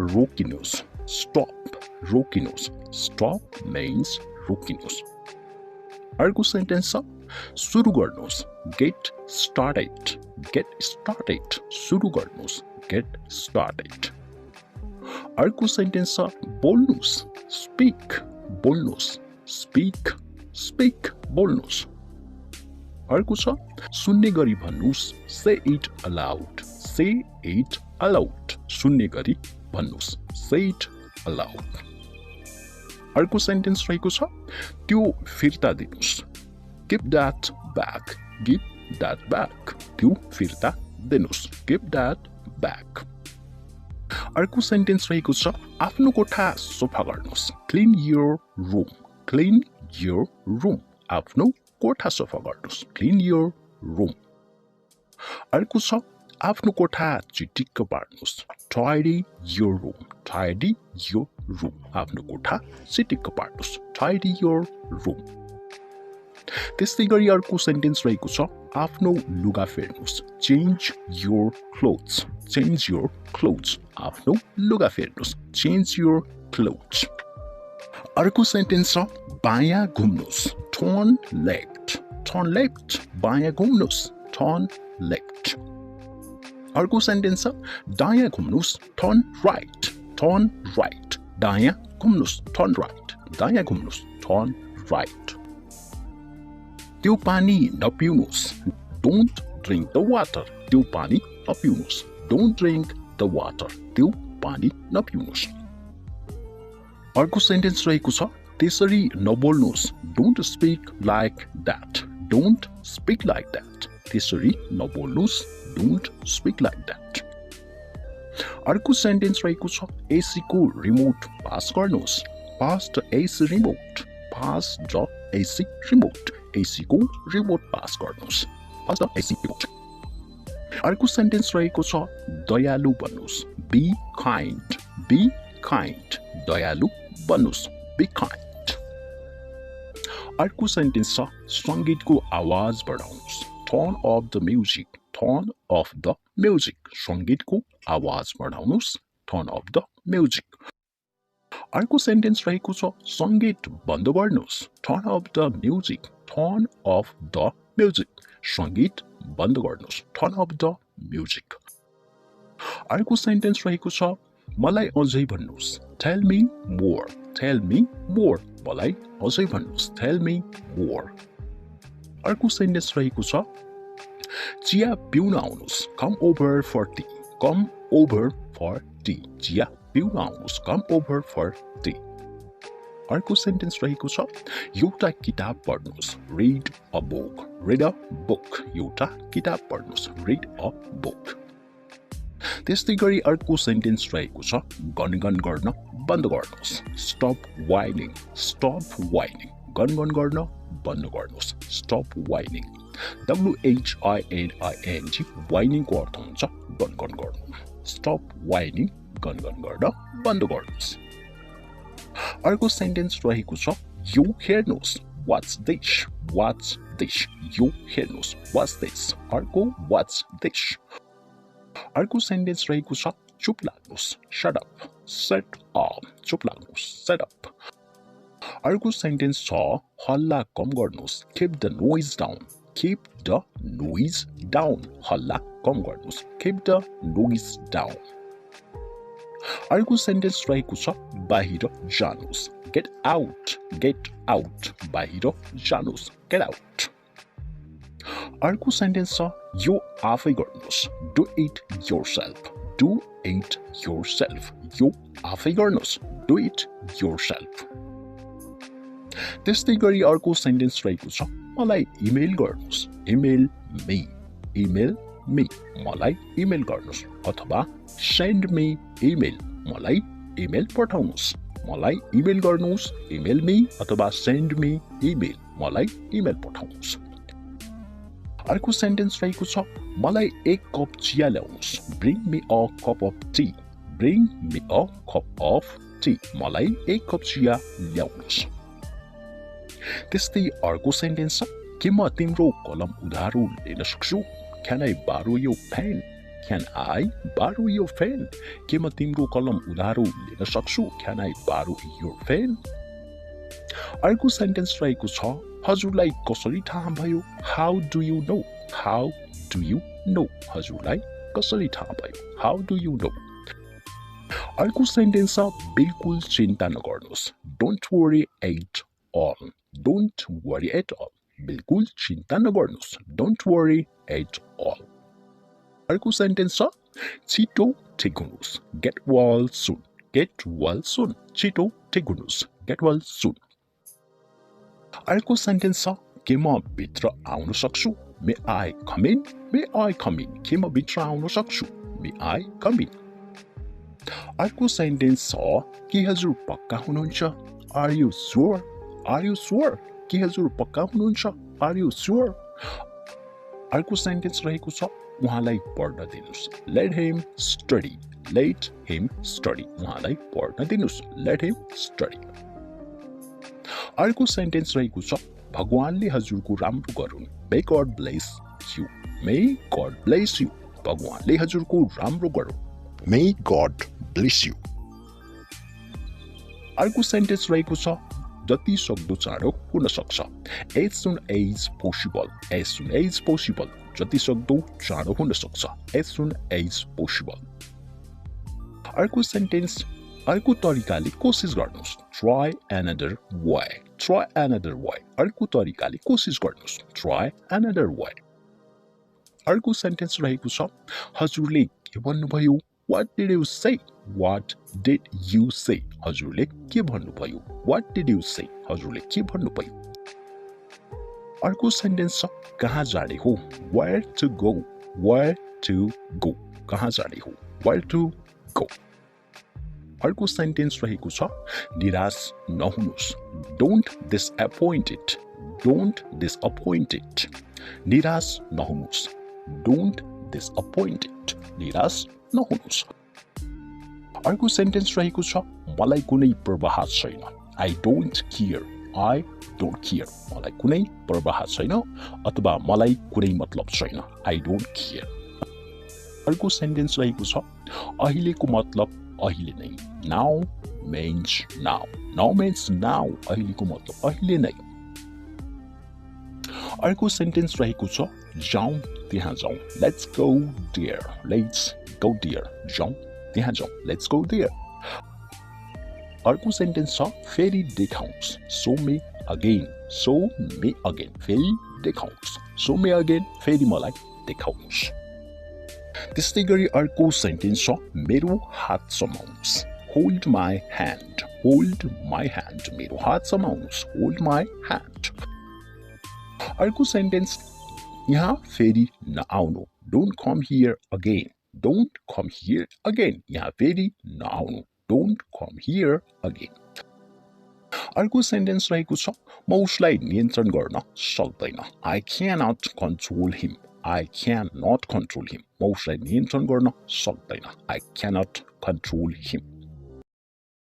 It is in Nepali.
रोकिनुहोस् stop रोकिनुहोस् stop means रोकिनुहोस् अर्को सेन्टेन्स छ सुरु गर्नुहोस् get started सुरु गर्नुहोस् get started अर्को सेन्टेन्स छ बोल्नुहोस् speak बोल्नुहोस् अर्को छ सुन्ने गरी भन्नुहोस् say it aloud सुन्ने गरी भन्नुहोस् say it aloud अर्को सेन्टेन्स रहेको छ त्यो फिर्ता दिनुहोस् give that back त्यो फिर्ता दिनुहोस् give that back अर्को सेन्टेन्स रहेको छ आफ्नो कोठा सफा गर्नुहोस् clean your room आफ्नो कोठा सफा गर्नुहोस् clean your room अर्को छ आफ्नो कोठा चिटिक्क पार्नुहोस् tidy your room आफ्नो कोठा चिटिक्क पार्नुहोस् tidy your room त्यस्तै गरी अर्को सेन्टेन्स रहेको छ आफ्नो लुगा फेर्नुहोस् change your clothes आफ्नो लुगा फेर्नुहोस् change your clothes अर्को सेन्टेन्स छ बायाँ घुम्नुहोस् turn left बायाँ घुम्नुहोस् turn left अर्को सेन्टेन्स छ दायाँ घुम्नुहोस् turn right दायाँ घुम्नुहोस् turn right त्यो पानी नपिउनुहोस् don't drink the water त्यो पानी नपिउनुहोस् don't drink the water त्यो पानी नपिउनुहोस् अर्को सेन्टेन्स रहेको छ त्यसरी नबोल्नुहोस् don't speak like that त्यसरी नबोल्नुहोस् don't speak like that अर्को सेन्टेन्स रहेको छ एसी को रिमोट पास गर्नुहोस् pass the AC remote AC को रिमोट पास गर्नुहोस् pass the AC remote अर्को सेन्टेन्स रहेको छ दयालु बन्नुहोस् be kind दयालु बन्नुहोस् be kind अर्को सेन्टेन्स छ संगीतको आवाज बढाउनुहोस् turn off the music संगीतको आवाज बढाउनुहोस् turn off the music अर्को सेन्टेन्स रहेको छ संगीत बन्द गर्नुहोस् turn off the music संगीत बन्द गर्नुहोस् turn off the music अर्को सेन्टेन्स रहेको छ मलाई अझै भन्नुहोस् tell me more मलाई अझै भन्नुहोस् tell me more अर्को सेन्टेन्स रहेको छ चिया पिउन आउनुहोस् come over for tea चिया पिउन आउनुहोस् come over for tea अर्को सेन्टेन्स रहेको छ एउटा किताब पढ्नुहोस् read a book एउटा किताब पढ्नुहोस् read a book त्यस्तै गरी अर्को सेन्टेन्स रहेको छ गनगन गर्न बन्द गर्नुहोस् stop whining गनगन गर्न बन्द गर्नुहोस् stop whining WHINING whining को अर्थ हुन्छ गनगन गर्नु stop whining गनगन गर्न बन्द गर्नुहोस् अर्को सेन्टेन्स रहेको छ यो हेर्नुहोस् what's this यो हेर्नुहोस् what's this अर्को what's this अर्को सेन्टेन्स रहेको छ चुप लाग्नुहोस् shut up चुप लाग्नुहोस् shut up अर्को सेन्टेन्स छ हल्ला कम गर्नुहोस् keep the noise down हल्ला कम गर्नुहोस् keep the noise down अर्को सेन्टेन्स रहेको छ बाहिर जानुहोस् get out बाहिर जानुहोस् get out अर्को सेन्टेन्स छ यो आफै गर्नुहोस् do it yourself यो आफै गर्नुहोस् do it yourself त्यस्तै गरी अर्को सेन्टेन्स रहेको छ मलाई इमेल गर्नुहोस् email me मलाई इमेल गर्नुहोस् अथवा send me email मलाई इमेल पठाउनुहोस् मलाई इमेल गर्नुहोस् email me अथवा send me email मलाई इमेल पठाउनुहोस् अर्को सेन्टेन्स रहेको छ मलाई एक कप चिया ल्याउनुहोस् bring me a cup of tea मलाई एक कप चिया ल्याउनुहोस् त्यस्तै अर्को सेन्टेन्स छ के म तिम्रो कलम उधारो लिन सक्छु can I borrow your pen Can I borrow your pen? के म तिम्रो कलम उधारो लिन सक्छु? Can I borrow your pen? अर्को सेन्टेन्स रहेको छ हजुरलाई कसरी थाहा भयो? How do you know? How do you know? हजुरलाई कसरी थाहा भयो? How do you know? अर्को सेन्टेन्स छ बिल्कुल चिन्ता नगर्नुहोस्. Don't worry at all. Don't worry at all. बिल्कुल चिन्ता नगर्नुहोस्. Don't worry at all. अर्को सेन्टेन्स छ छिटो ठिक हुनुहोस्. Get well soon. Get well soon. छिटो ठिक हुनुहोस्. Get well soon. अर्को सेन्टेन्स छ के म भित्र आउन सक्छु? May I come in? May I come in? के म भित्र आउन सक्छु? May I come in? अर्को सेन्टेन्स छ के हजुर पक्का हुनुहुन्छ? Are you sure? Are you sure? के हजुर पक्का हुनुहुन्छ? Are you sure? अर्को सेन्टेन्स रहेको छ उहाँलाई पढ्न दिनुस्. Let him study. Let him study. उहाँलाई पढ्न दिनुस्. Let him study. अर्को सेन्टेन्स रहेको छ भगवानले हजुरको राम्रो गरून्. May God bless you. May God bless you. भगवानले हजुरको राम्रो गरून्. May God bless you. अर्को सेन्टेन्स रहेको छ जति सक्दो चाँडो हुन सक्छ. As soon as possible. As soon as possible. जति सक्दो चाँडो हुन सक्छ. As soon as possible. अर्को सेन्टेन्स अर्को तरिकाले कोसिस गर्नुहोस्. Try another way. Try another way. अर्को तरिकाले कोसिस गर्नुहोस्. Try another way. अर्को सेन्टेन्स रहेको छ हजुरले के भन्नुभयो? What did you say? What did you say? हजुरले के भन्नुभयो? What did you say? हजुरले के भन्नुभयो? अर्को सेन्टेन्स छ कहाँ जाने हो? Where to go? Where to go? कहाँ जाने हो? Where to go? अर्को सेन्टेन्स रहेको छ निराश नहुनुहोस्. Don't disappoint it. Don't disappoint it. निराश नहुनुहोस्. Don't disappoint it. निराश नहुनुहोस्. अर्को सेन्टेन्स रहेको छ मलाई कुनै प्रवाह छैन. I don't care. I don't care. मलाई कुनै प्रवाह छैन अथवा मलाई कुनै मतलब छैन. I don't care. अर्को सेन्टेन्स रहेको छ अहिलेको मतलब अहिले नै. Now means now. Now means now. अहिलेको मतलब अहिले नै. अर्को सेन्टेन्स रहेको छ जाउँ त्यहाँ जाउँ. Let's go there. Let's go there. जाउँ त्यहाँ जाउँ. Let's go there. अर्को सेन्टेन्स छ फेरि देखाउनुहोस्. Show me again. Show me again. फेरि देखाउनुहोस्. Show me again. फेरि मलाई देखाउनुहोस्. त्यस्तै गरी अर्को सेन्टेन्स छ मेरो हात समाउनुहोस्. Hold my hand. Hold my hand. मेरो हात समाउनुहोस्. Hold my hand. अर्को सेन्टेन्स यहाँ फेरि नआउनु. Don't come here again. Don't come here again. यहाँ फेरि नआउनु. Don't come here again. अर्को सेन्टेन्स रहेको छ म उसलाई नियन्त्रण गर्न सक्दैन. I cannot control him. I cannot control him. म उसलाई नियन्त्रण गर्न सक्दैन. I cannot control him.